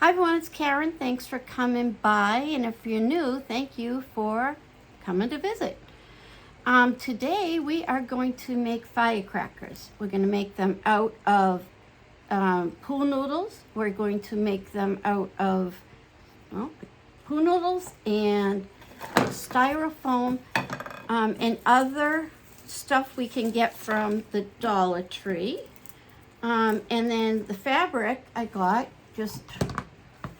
Hi everyone, it's Karen. Thanks for coming by. And if you're new, thank you for coming to visit. Today we are going to make firecrackers. We're going to make them out of pool noodles. We're going to make them out of pool noodles and styrofoam and other stuff we can get from the Dollar Tree. And then the fabric I got just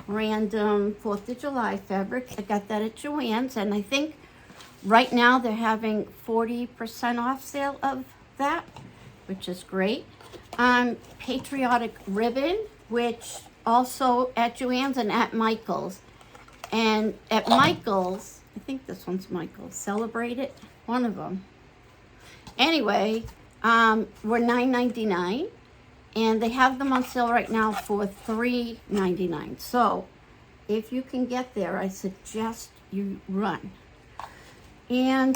random 4th of July fabric. I got that at Joann's, and I think right now they're having 40% off sale of that, which is great. Patriotic ribbon, which also at Joann's and at Michael's. And at Michael's, I think this one's Michael's, Celebrate It, one of them. Anyway, we're $9.99. And they have them on sale right now for $3.99. So if you can get there, I suggest you run. And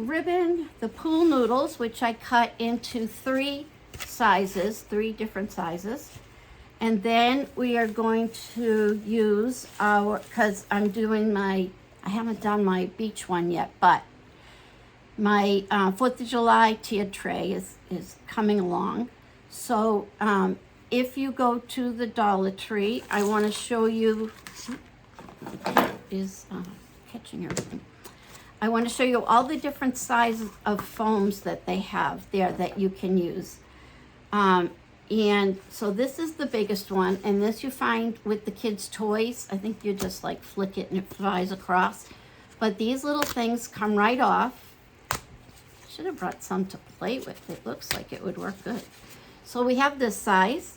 ribbon, the pool noodles, which I cut into three different sizes. And then we are going to use because I haven't done my beach one yet, but my 4th of July tiered tray is coming along. So if you go to the Dollar Tree, I want to show you, catching everything. I want to show you all the different sizes of foams that they have there that you can use. And so this is the biggest one, and this you find with the kids' toys. I think you just like flick it and it flies across. But these little things come right off. I should have brought some to play with. It looks like it would work good. So we have this size,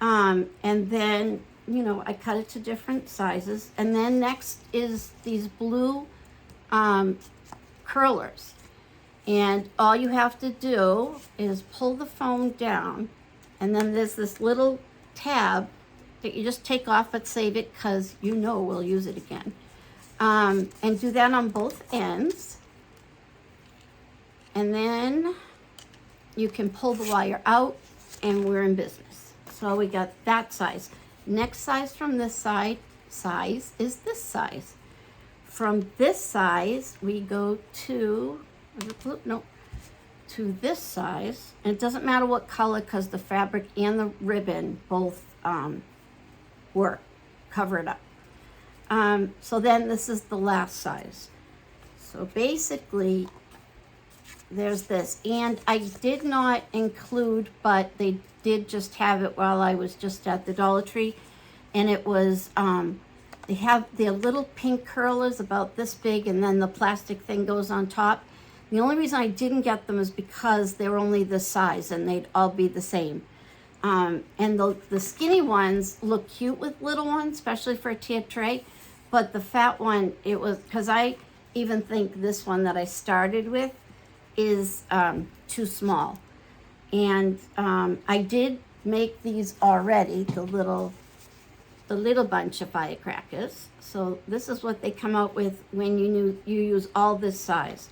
and then, I cut it to different sizes. And then next is these blue curlers. And all you have to do is pull the foam down, and then there's this little tab that you just take off but save it because we'll use it again. And do that on both ends. And then you can pull the wire out, and we're in business. So we got that size. Next size from this size is this size. From this size, we go to this size. And it doesn't matter what color because the fabric and the ribbon both work, cover it up. So then this is the last size. So basically, there's this, and I did not include, but they did just have it while I was just at the Dollar Tree, and it was, they have their little pink curlers about this big, and then the plastic thing goes on top. The only reason I didn't get them is because they were only this size, and they'd all be the same. And the skinny ones look cute with little ones, especially for a tiered tray, but the fat one, it was, because I even think this one that I started with is too small. And I did make these already, the little bunch of firecrackers. So this is what they come out with when you use all this size.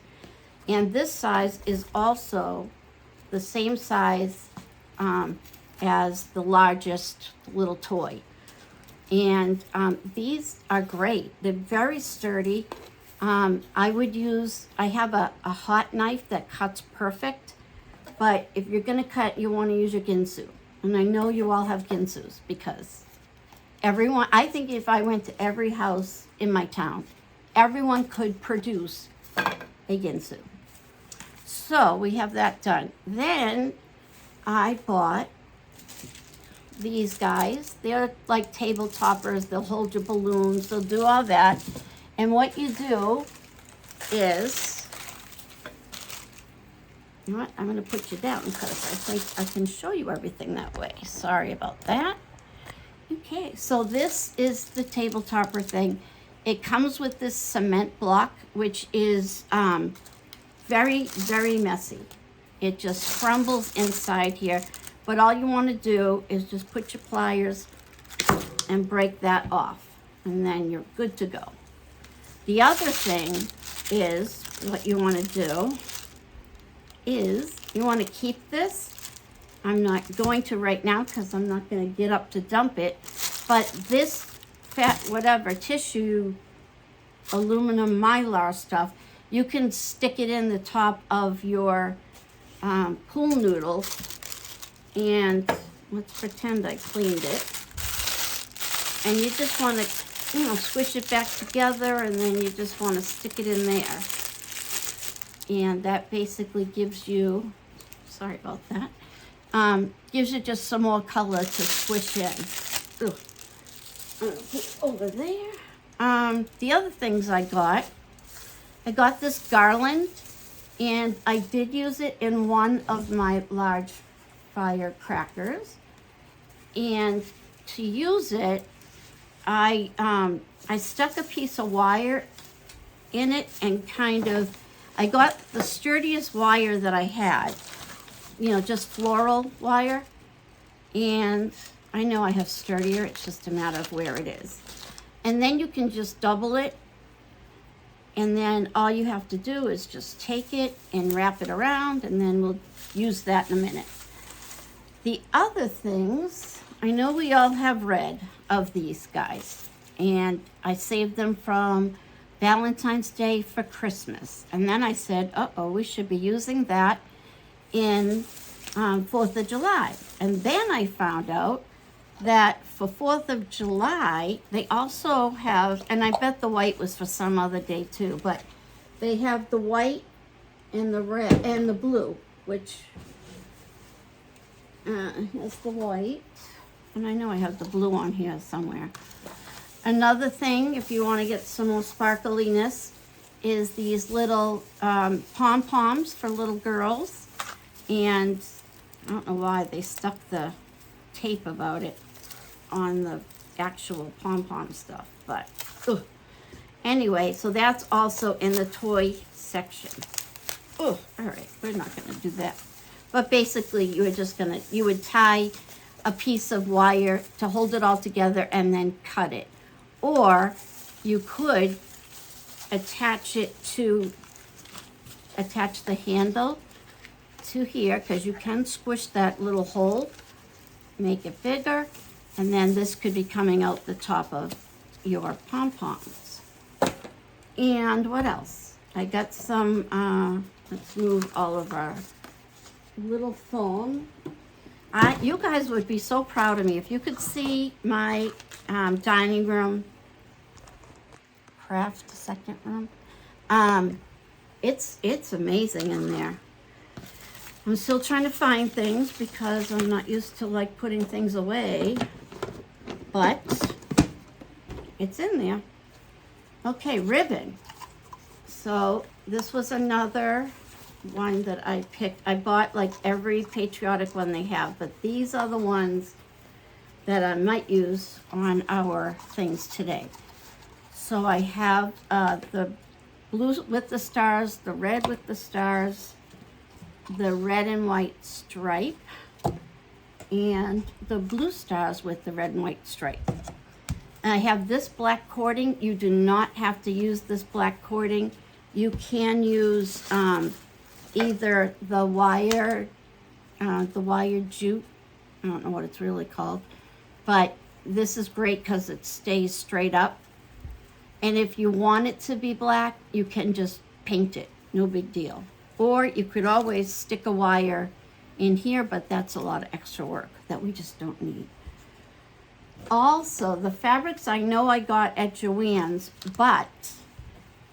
And this size is also the same size as the largest little toy. And these are great. They're very sturdy. I have a hot knife that cuts perfect, but if you're going to cut, you want to use your Ginsu. And I know you all have Ginsus because I think if I went to every house in my town, everyone could produce a Ginsu. So we have that done. Then I bought these guys. They're like table toppers. They'll hold your balloons. They'll do all that. And what you do is, you know what, I'm going to put you down because I think I can show you everything that way. Sorry about that. Okay, so this is the table topper thing. It comes with this cement block, which is very, very messy. It just crumbles inside here. But all you want to do is just put your pliers and break that off. And then you're good to go. The other thing is, what you want to do is, you want to keep this. I'm not going to right now because I'm not going to get up to dump it. But this whatever tissue, aluminum mylar stuff, you can stick it in the top of your pool noodle, and let's pretend I cleaned it. And you just want to, squish it back together, and then you just want to stick it in there. And that basically gives you, sorry about that, gives you just some more color to squish in. Ugh. Put over there. The other things I got this garland, and I did use it in one of my large firecrackers. And to use it, I stuck a piece of wire in it and I got the sturdiest wire that I had, just floral wire. And I know I have sturdier, it's just a matter of where it is. And then you can just double it. And then all you have to do is just take it and wrap it around, and then we'll use that in a minute. The other things, I know we all have read of these guys, and I saved them from Valentine's Day for Christmas. And then I said, we should be using that in 4th of July. And then I found out that for 4th of July, they also have, and I bet the white was for some other day too, but they have the white and the red and the blue, which is the white. And I know I have the blue on here somewhere. Another thing, if you want to get some more sparkliness, is these little pom-poms for little girls. And I don't know why they stuck the tape about it on the actual pom-pom stuff, but anyway, so that's also in the toy section. All right, we're not going to do that. But basically, you would tie a piece of wire to hold it all together and then cut it. Or you could attach the handle to here, because you can squish that little hole, make it bigger, and then this could be coming out the top of your pom-poms. And what else? I got some, let's move all of our little foam. You guys would be so proud of me if you could see my dining room, craft second room. It's amazing in there. I'm still trying to find things because I'm not used to putting things away, but it's in there. Okay, ribbon. So this was another one that I picked. I bought every patriotic one they have, but these are the ones that I might use on our things today. So I have the blue with the stars, the red with the stars, the red and white stripe, and the blue stars with the red and white stripe. And I have this black cording. You do not have to use this black cording. You can use either the wire jute. I don't know what it's really called, but this is great because it stays straight up. And if you want it to be black, you can just paint it, no big deal. Or you could always stick a wire in here, but that's a lot of extra work that we just don't need. Also, the fabrics I know I got at Joann's, but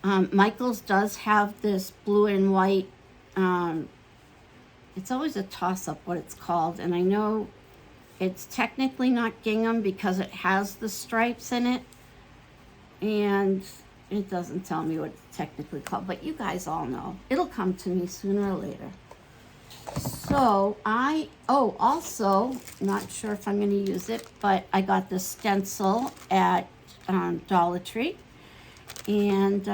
Michael's does have this blue and white. It's always a toss-up what it's called, and I know it's technically not gingham because it has the stripes in it, and it doesn't tell me what it's technically called, but you guys all know. It'll come to me sooner or later. So also, not sure if I'm going to use it, but I got this stencil at Dollar Tree, and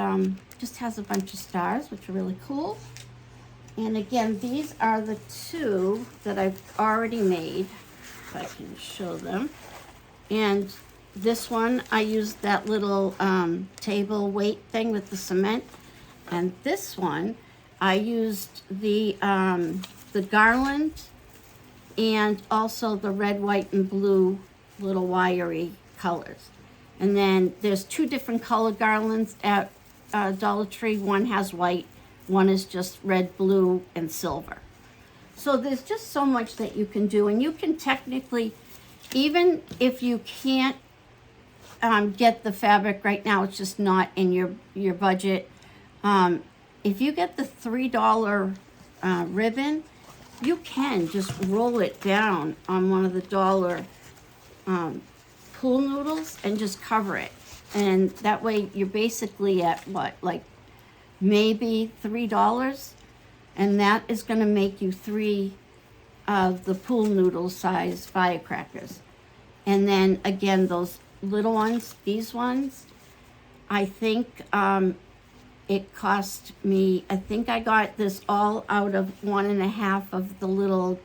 just has a bunch of stars, which are really cool. And again, these are the two that I've already made, if I can show them. And this one, I used that little table weight thing with the cement. And this one, I used the garland and also the red, white, and blue little wiry colors. And then there's 2 different color garlands at Dollar Tree. One has white, one is just red, blue, and silver. So there's just so much that you can do. And you can technically, even if you can't get the fabric right now, it's just not in your budget. If you get the $3 ribbon, you can just roll it down on one of the dollar pool noodles and just cover it. And that way you're basically at what, like maybe $3? And that is going to make you 3 of the pool noodle size firecrackers. And then again, those little ones, these ones, I think it cost me, I think I got this all out of 1.5 of the little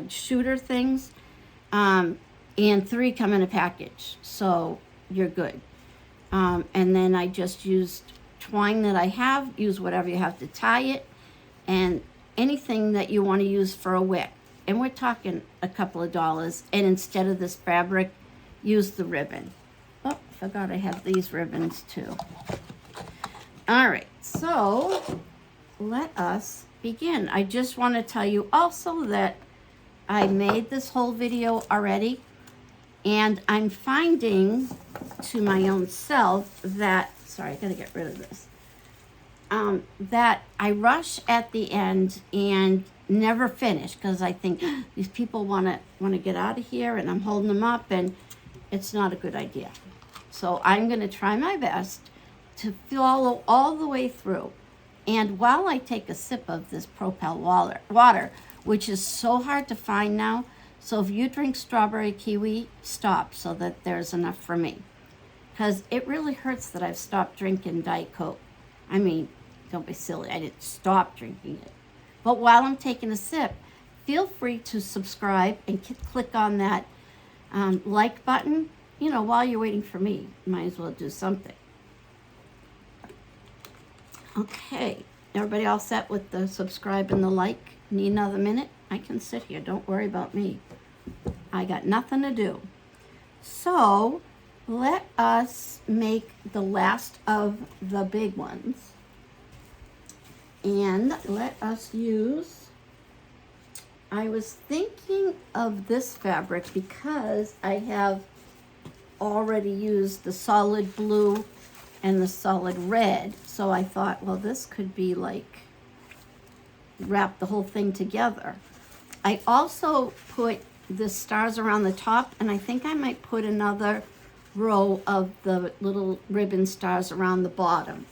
shooter things. And 3 come in a package, so you're good. And then I just used twine that I have. Use whatever you have to tie it, and anything that you want to use for a wick. And we're talking a couple of dollars. And instead of this fabric, use the ribbon. Oh, forgot I have these ribbons too. All right, so let us begin. I just want to tell you also that I made this whole video already, and I'm finding to my own self that, sorry, I gotta get rid of this, that I rush at the end and never finish because I think these people want to get out of here and I'm holding them up, and it's not a good idea. So I'm going to try my best to follow all the way through. And while I take a sip of this Propel water, which is so hard to find now, so if you drink strawberry kiwi, stop so that there's enough for me. Because it really hurts that I've stopped drinking Diet Coke. I mean, don't be silly, I didn't stop drinking it. But while I'm taking a sip, feel free to subscribe and click on that like button. You know, while you're waiting for me, you might as well do something. Okay, everybody all set with the subscribe and the like? Need another minute? I can sit here, don't worry about me. I got nothing to do. So, let us make the last of the big ones. And let us use, I was thinking of this fabric because I have already used the solid blue and the solid red. So I thought, well, this could be like, wrap the whole thing together. I also put the stars around the top, and I think I might put another row of the little ribbon stars around the bottom.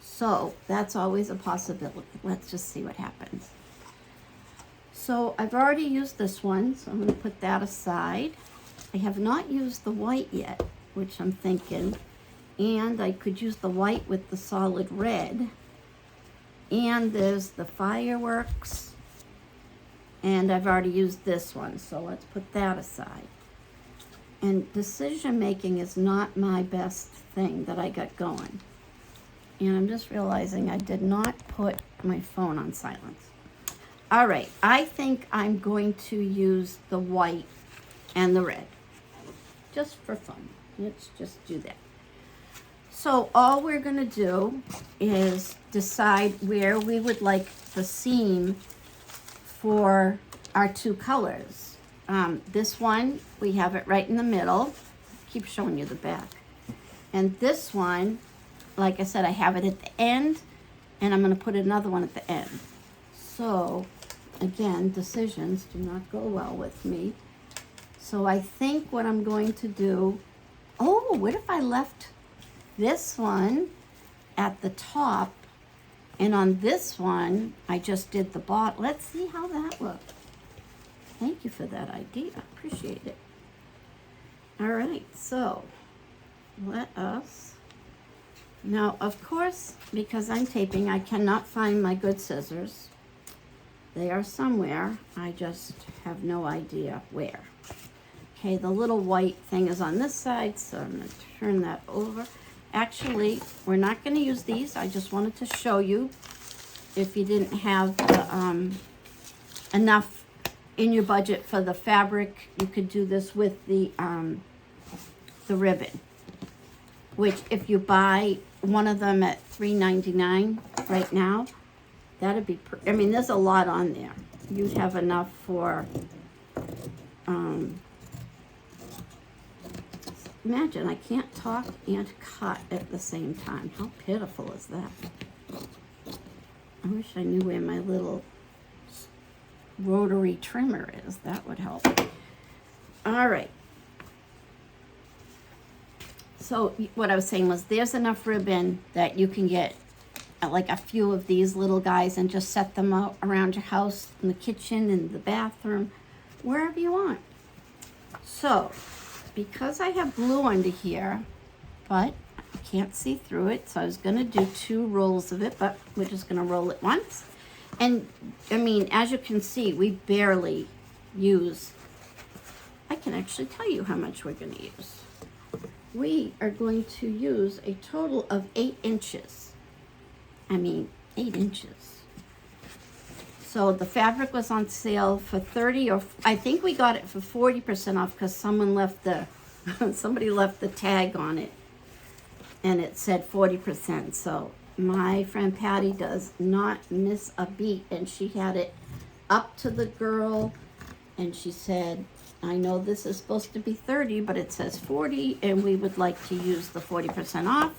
So that's always a possibility. Let's just see what happens. So I've already used this one, so I'm going to put that aside. I have not used the white yet, which I'm thinking. And I could use the white with the solid red. And there's the fireworks. And I've already used this one, so let's put that aside. And decision making is not my best thing that I got going. And I'm just realizing I did not put my phone on silence. All right, I think I'm going to use the white and the red. Just for fun. Let's just do that. So all we're going to do is decide where we would like the seam for our 2 colors. This one, we have it right in the middle. Keep showing you the back. And this one, like I said, I have it at the end, and I'm going to put another one at the end. So, again, decisions do not go well with me. So I think what I'm going to do, oh, what if I left this one at the top, and on this one, I just did the bottom. Let's see how that looked. Thank you for that idea. Appreciate it. All right, so let us... Now, of course, because I'm taping, I cannot find my good scissors. They are somewhere. I just have no idea where. Okay, the little white thing is on this side, so I'm going to turn that over. Actually, we're not going to use these. I just wanted to show you if you didn't have the, enough in your budget for the fabric. You could do this with the the ribbon, which if you buy one of them at $3.99 right now, that'd be, I mean, there's a lot on there. You'd have enough for, imagine, I can't talk and cut at the same time. How pitiful is that? I wish I knew where my little rotary trimmer is. That would help. All right. So what I was saying was there's enough ribbon that you can get like a few of these little guys and just set them out around your house, in the kitchen, in the bathroom, wherever you want. So because I have glue under here, but I can't see through it, so I was going to do 2 rolls of it, but we're just going to roll it once. And I mean, as you can see, we barely use, I can actually tell you how much we're going to use. We are going to use a total of 8 inches. I mean, 8 inches. So the fabric was on sale for 30, or I think we got it for 40% off because someone left the, somebody left the tag on it and it said 40%. So my friend Patty does not miss a beat, and she had it up to the girl and she said, I know this is supposed to be 30, but it says 40, and we would like to use the 40% off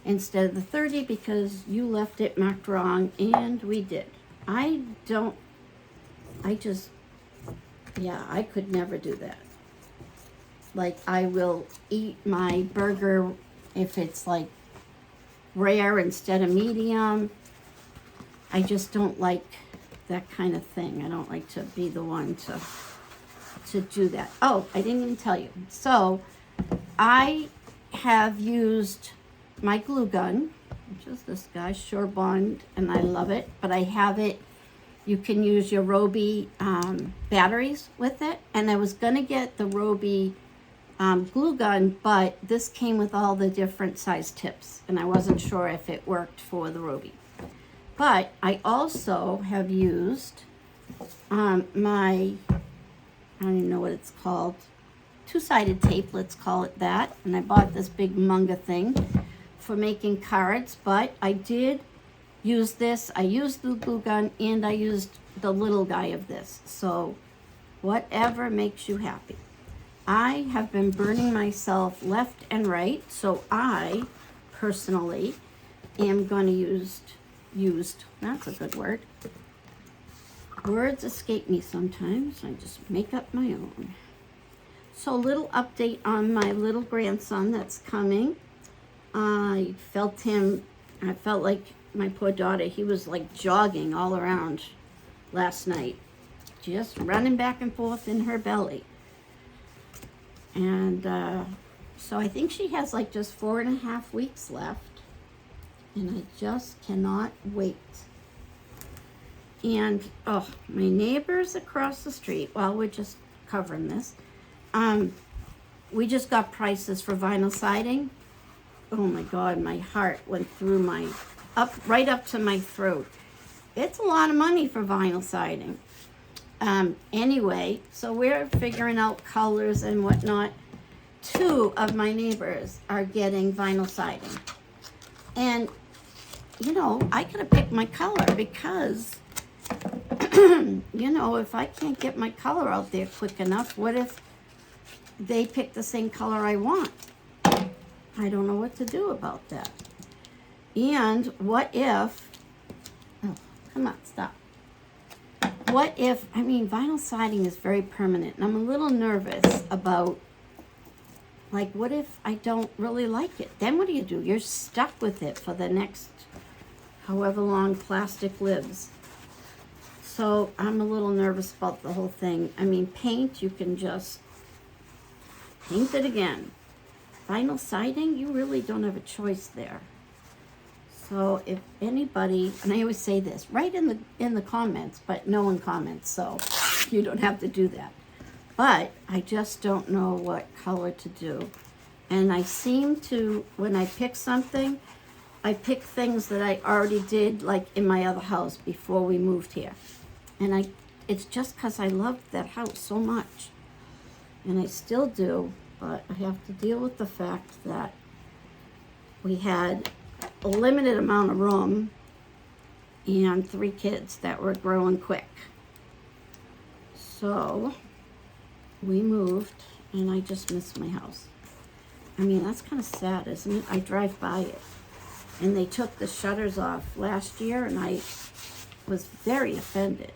instead of the 30 because you left it marked wrong, and we did. I could never do that. Like, I will eat my burger if it's like rare instead of medium. I just don't like that kind of thing. I don't like to be the one to do that. Oh, I didn't even tell you. So I have used my glue gun, which is this guy, Sure Bond, and I love it, but I have it, you can use your Roby batteries with it, and I was gonna get the Roby glue gun, but this came with all the different size tips, and I wasn't sure if it worked for the Roby. But I also have used my, I don't even know what it's called, 2-sided tape, let's call it that. And I bought this big Munga thing for making cards, but I did use this. I used the glue gun and I used the little guy of this. So whatever makes you happy. I have been burning myself left and right, so I personally am going to used, that's a good word. Words escape me sometimes. I just make up my own. So a little update on my little grandson that's coming. I felt like my poor daughter, he was like jogging all around last night, just running back and forth in her belly. And so I think she has like just 4.5 weeks left, and I just cannot wait. And oh, my neighbors across the street, while we're just covering this, we just got prices for vinyl siding. Oh my God, my heart went through right up to my throat. It's a lot of money for vinyl siding. Anyway, so we're figuring out colors and whatnot. 2 of my neighbors are getting vinyl siding. And, you know, I could have picked my color because, you know, if I can't get my color out there quick enough, what if they pick the same color I want? I don't know what to do about that. And what if, oh, come on, stop. What if, I mean, vinyl siding is very permanent, and I'm a little nervous about, like, what if I don't really like it? Then what do? You're stuck with it for the next however long plastic lives. So I'm a little nervous about the whole thing. I mean, paint, you can just paint it again. Vinyl siding, you really don't have a choice there. So if anybody, and I always say this, write in the comments, but no one comments, so you don't have to do that. But I just don't know what color to do. And I seem to, when I pick something, I pick things that I already did, like in my other house before we moved here. And it's just because I loved that house so much. And I still do. but I have to deal with the fact that we had a limited amount of room and 3 kids that were growing quick. So we moved, and I just missed my house. I mean, that's kind of sad, isn't it? I drive by it, and they took the shutters off last year, and I was very offended.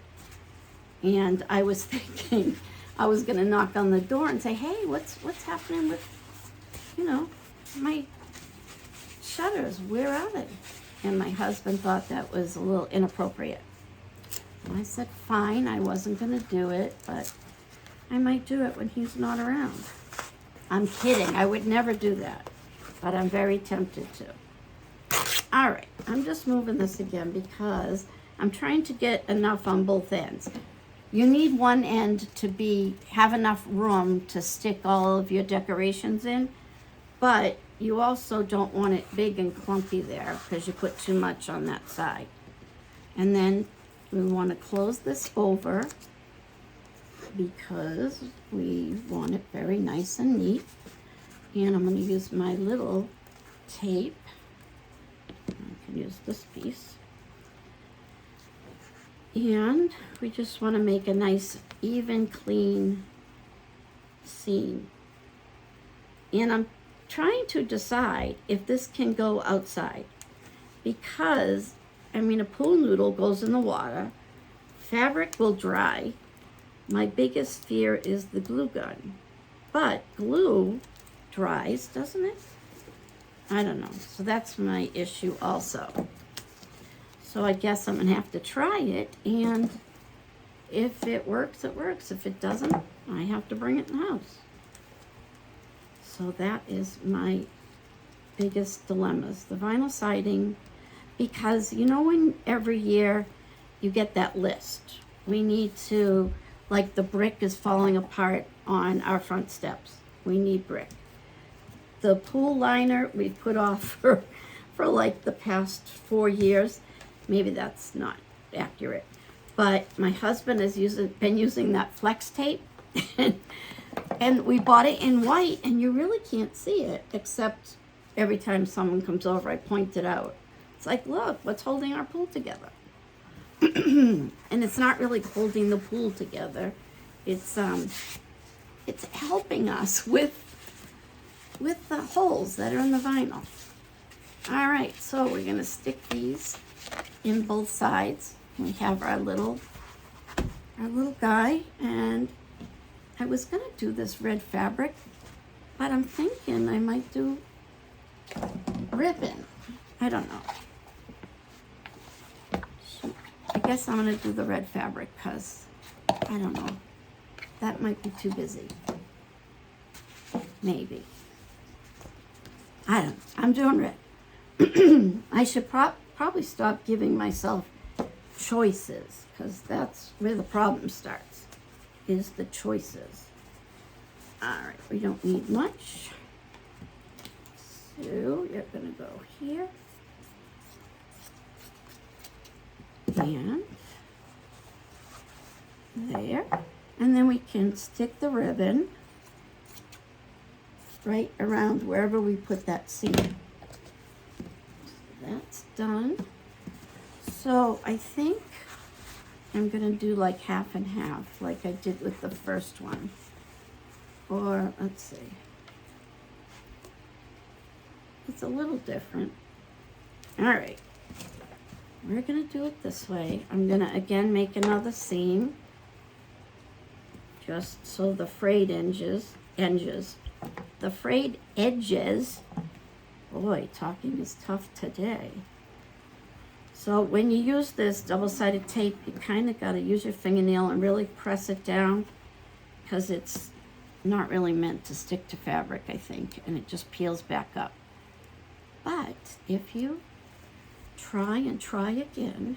And I was thinking I was going to knock on the door and say, hey, what's happening with, you know, my shutters? Where are they? And my husband thought that was a little inappropriate. And I said, fine, I wasn't going to do it, but I might do it when he's not around. I'm kidding. I would never do that, but I'm very tempted to. All right, I'm just moving this again because I'm trying to get enough on both ends. You need one end to have enough room to stick all of your decorations in, but you also don't want it big and clumpy there because you put too much on that side. And then we want to close this over because we want it very nice and neat. And I'm going to use my little tape. I can use this piece. And we just want to make a nice, even, clean seam. And I'm trying to decide if this can go outside because, I mean, a pool noodle goes in the water. Fabric will dry. My biggest fear is the glue gun. But glue dries, doesn't it? I don't know. So that's my issue also. So I guess I'm going to have to try it, and if it works, it works. If it doesn't, I have to bring it in the house. So that is my biggest dilemmas. The vinyl siding, because you know when every year you get that list. We need to, like the brick is falling apart on our front steps. We need brick. The pool liner we've put off for like the past 4 years. Maybe that's not accurate. But my husband has been using that flex tape. And we bought it in white, and you really can't see it, except every time someone comes over, I point it out. It's like, look, what's holding our pool together? And it's not really holding the pool together. It's helping us with the holes that are in the vinyl. All right, so we're gonna stick these in both sides. We have our little guy, and I was gonna do this red fabric, but I'm thinking I might do ribbon. I don't know. Shoot. I guess I'm gonna do the red fabric because I don't know. That might be too busy. Maybe. I don't know. I'm doing red. I should probably stop giving myself choices because that's where the problem starts, is the choices. All right, we don't need much. So you're gonna go here. And there. And then we can stick the ribbon right around wherever we put that seam. So that's done. So I think I'm gonna do like half and half, like I did with the first one. Or let's see. It's a little different. All right. We're gonna do it this way. I'm gonna again make another seam. Just so the frayed edges, boy, talking is tough today. So when you use this double-sided tape, you kind of got to use your fingernail and really press it down because it's not really meant to stick to fabric, I think, and it just peels back up. But if you try and try again,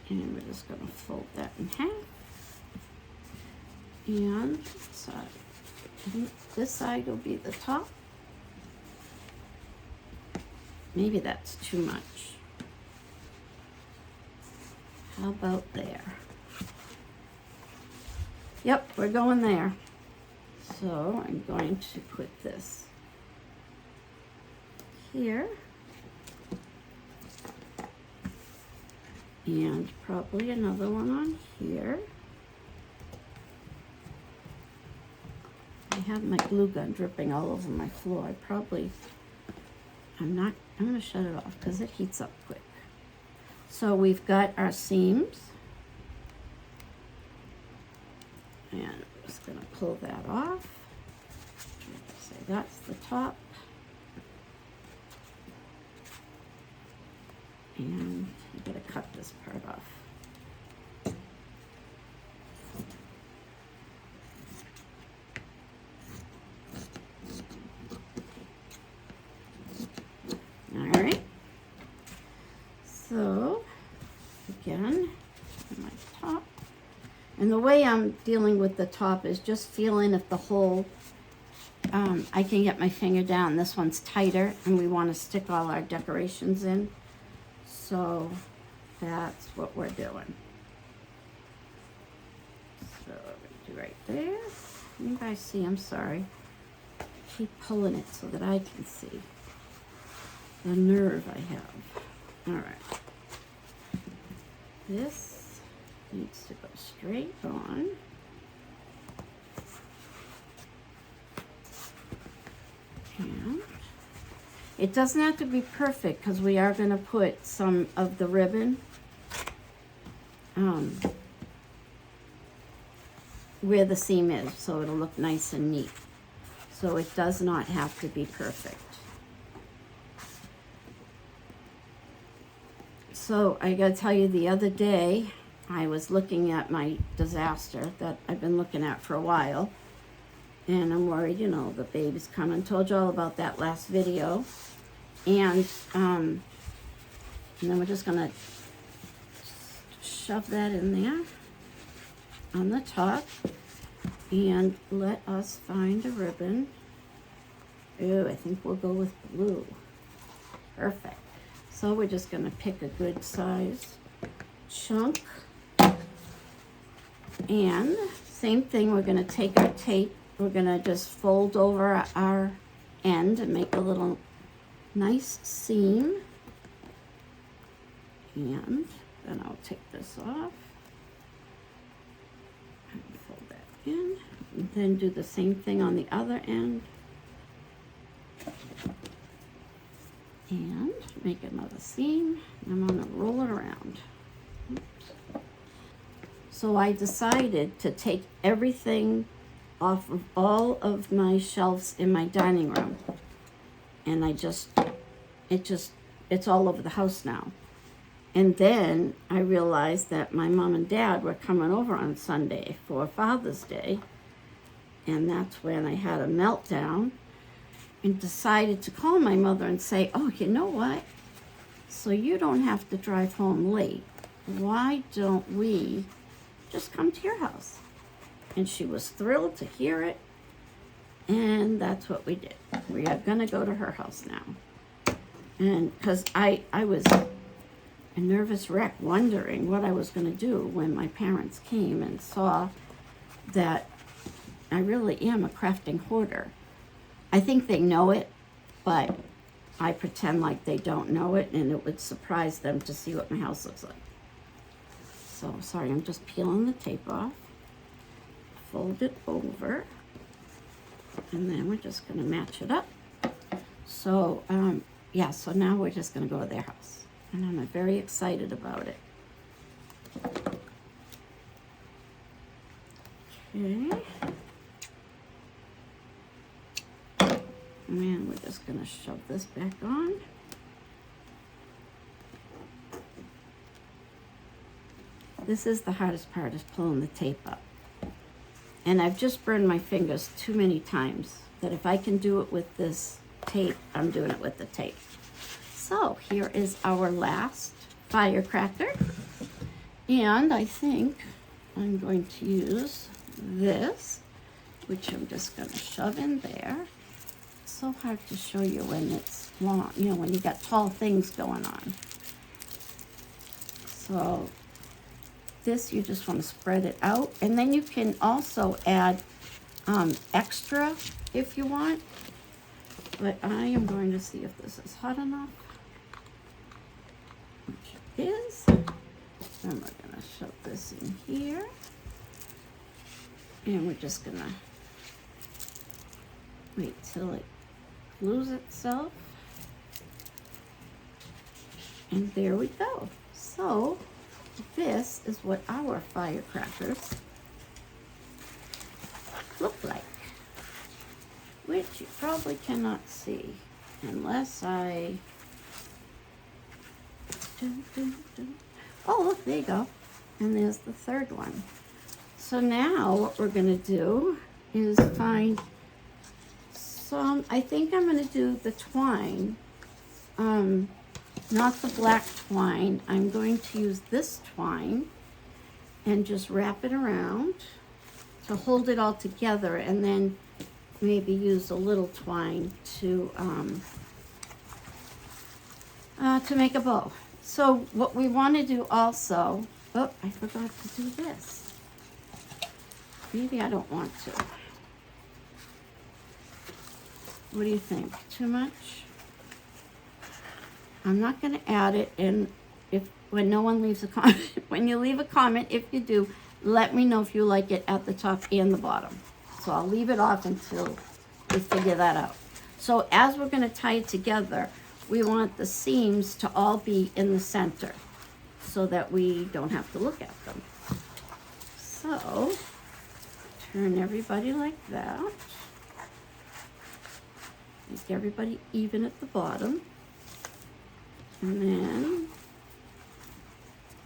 and we're just going to fold that in half. And side. I think this side will be the top. Maybe that's too much. How about there? Yep, we're going there. So I'm going to put this here. And probably another one on here. I have my glue gun dripping all over my floor. I'm going to shut it off because it heats up quick. So we've got our seams. And I'm just going to pull that off. So that's the top. And I'm going to cut this part off. All right. So, again, my top. And the way I'm dealing with the top is just feeling if the hole, I can get my finger down. This one's tighter, and we want to stick all our decorations in. So that's what we're doing. So do right there. You guys see, I'm sorry. I keep pulling it so that I can see the nerve I have. All right. This needs to go straight on. And it doesn't have to be perfect because we are going to put some of the ribbon where the seam is, so it'll look nice and neat. So it does not have to be perfect. So I gotta tell you, the other day I was looking at my disaster that I've been looking at for a while, and I'm worried, you know, the baby's coming. Told you all about that last video. And then we're just gonna shove that in there on the top and let us find a ribbon. Ooh, I think we'll go with blue. Perfect. So we're just gonna pick a good size chunk. And same thing, we're gonna take our tape, we're gonna just fold over our end and make a little nice seam. And then I'll take this off and fold that in. And then do the same thing on the other end. And make another seam. I'm gonna roll it around. Oops. So I decided to take everything off of all of my shelves in my dining room. And it's all over the house now. And then I realized that my mom and dad were coming over on Sunday for Father's Day. And that's when I had a meltdown and decided to call my mother and say, oh, you know what? So you don't have to drive home late. Why don't we just come to your house? And she was thrilled to hear it. And that's what we did. We are gonna go to her house now. And because I was a nervous wreck wondering what I was gonna do when my parents came and saw that I really am a crafting hoarder. I think they know it, but I pretend like they don't know it, and it would surprise them to see what my house looks like. So, sorry, I'm just peeling the tape off. Fold it over. And then we're just going to match it up. So, yeah, so now we're just going to go to their house. And I'm very excited about it. Okay. And we're just going to shove this back on. This is the hardest part, is pulling the tape up. And I've just burned my fingers too many times that if I can do it with this tape, I'm doing it with the tape. So here is our last firecracker. And I think I'm going to use this, which I'm just going to shove in there. It's so hard to show you when it's long, you know, when you got tall things going on. So this, you just want to spread it out. And then you can also add extra if you want. But I am going to see if this is hot enough, which it is. And we're going to shove this in here. And we're just going to wait till it glues itself. And there we go. So this is what our firecrackers look like, which you probably cannot see unless I oh, look, there you go. And there's the third one. So now what we're going to do is find some, I think I'm going to do the twine, not the black twine. I'm going to use this twine and just wrap it around to hold it all together, and then maybe use a little twine to make a bow. So what we want to do also, oh, I forgot to do this. Maybe I don't want to. What do you think? Too much? I'm not going to add it, and when no one leaves a comment, when you leave a comment, if you do, let me know if you like it at the top and the bottom. So I'll leave it off until we figure that out. So as we're going to tie it together, we want the seams to all be in the center so that we don't have to look at them. So turn everybody like that. Make everybody even at the bottom. And then,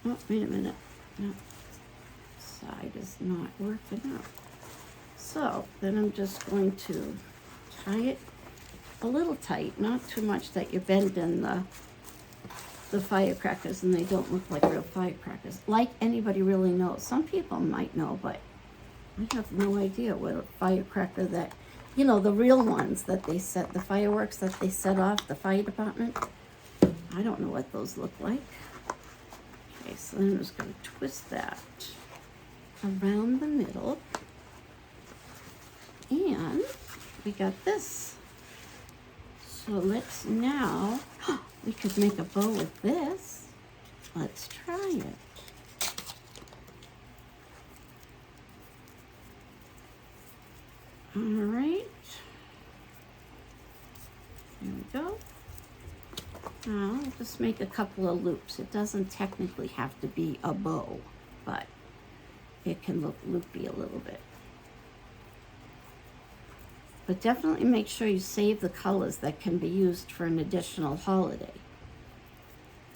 oh, wait a minute. No, side is not working out. So then I'm just going to tie it a little tight, not too much that you're bending the firecrackers and they don't look like real firecrackers. Like anybody really knows. Some people might know, but I have no idea what a firecracker that, you know, the real ones that they set, the fireworks that they set off, the fire department. I don't know what those look like. Okay, so then I'm just going to twist that around the middle. And we got this. So let's now, we could make a bow with this. Let's try it. All right. There we go. Now, I'll just make a couple of loops. It doesn't technically have to be a bow, but it can look loopy a little bit. But definitely make sure you save the colors that can be used for an additional holiday.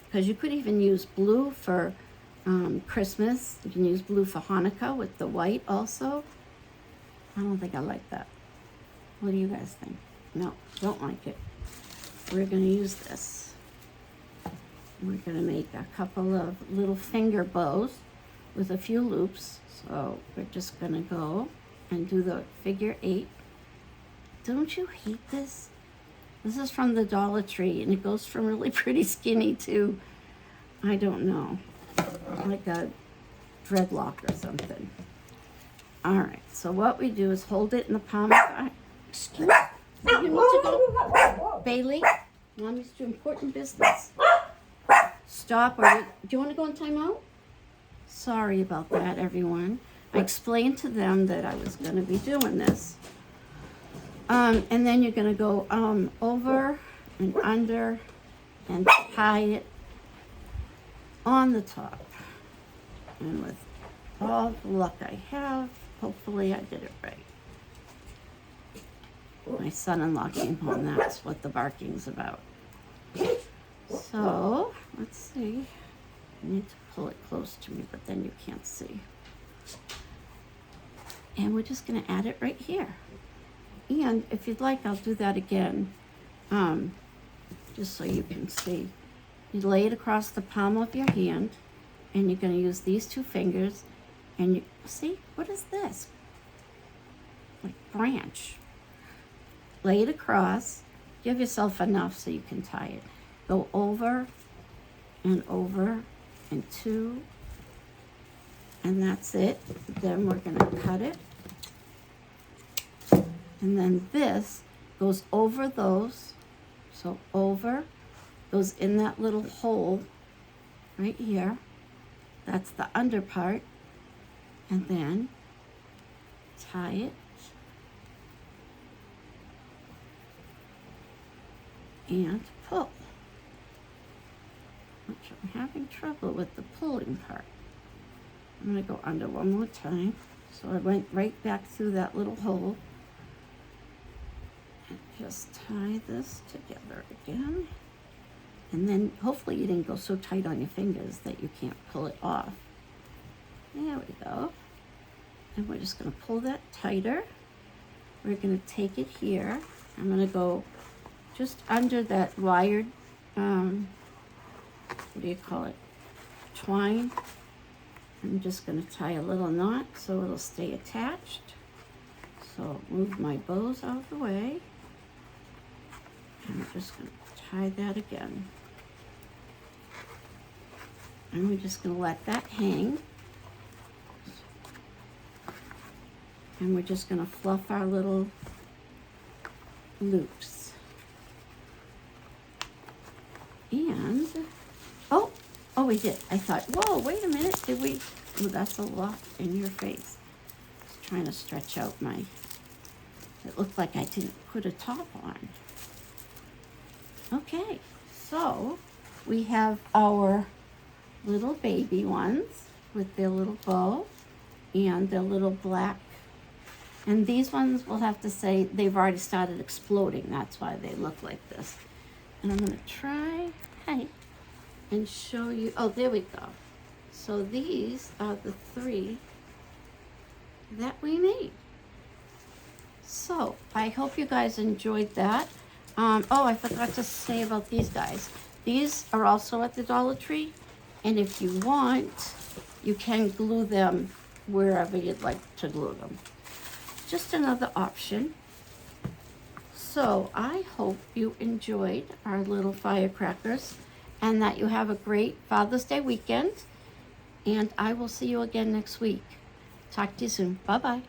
Because you could even use blue for Christmas. You can use blue for Hanukkah with the white also. I don't think I like that. What do you guys think? No, don't like it. We're going to use this. We're going to make a couple of little finger bows with a few loops. So we're just going to go and do the figure 8. Don't you hate this? This is from the Dollar Tree, and it goes from really pretty skinny to, I don't know, like a dreadlock or something. All right, so what we do is hold it in the palm of our, excuse me, you need to go, Bailey, Mommy's doing important business. Stop, do you want to go in timeout? Sorry about that, everyone. I explained to them that I was going to be doing this. And then you're going to go over and under and tie it on the top. And with all the luck I have, hopefully I did it right. My son-in-law came home. That's what the barking's about. So, let's see. I need to pull it close to me, but then you can't see. And we're just going to add it right here. And if you'd like, I'll do that again, just so you can see. You lay it across the palm of your hand, and you're going to use these 2 fingers, and you see, what is this? Like branch. Lay it across, give yourself enough so you can tie it. Go over, and 2, and that's it. Then we're going to cut it. And then this goes over those. So over, goes in that little hole right here. That's the under part. And then tie it. And pull. Which I'm having trouble with the pulling part. I'm going to go under one more time. So I went right back through that little hole. And just tie this together again. And then hopefully you didn't go so tight on your fingers that you can't pull it off. There we go. And we're just going to pull that tighter. We're going to take it here. I'm going to go just under that wired, what do you call it, twine. I'm just going to tie a little knot so it'll stay attached. So move my bows out of the way. And we're just going to tie that again. And we're just going to let that hang. And we're just going to fluff our little loops. And, oh, we did. I thought, whoa, wait a minute, did we? Oh, that's a lot in your face. Just trying to stretch out my, it looked like I didn't put a top on. Okay, so we have our little baby ones with their little bow and their little black. And these ones, we'll have to say, they've already started exploding. That's why they look like this. And I'm going to try, and show you. Oh, there we go. So these are the 3 that we made. So I hope you guys enjoyed that. Oh, I forgot to say about these guys. These are also at the Dollar Tree. And if you want, you can glue them wherever you'd like to glue them. Just another option. So I hope you enjoyed our little firecrackers and that you have a great Father's Day weekend. And I will see you again next week. Talk to you soon. Bye-bye.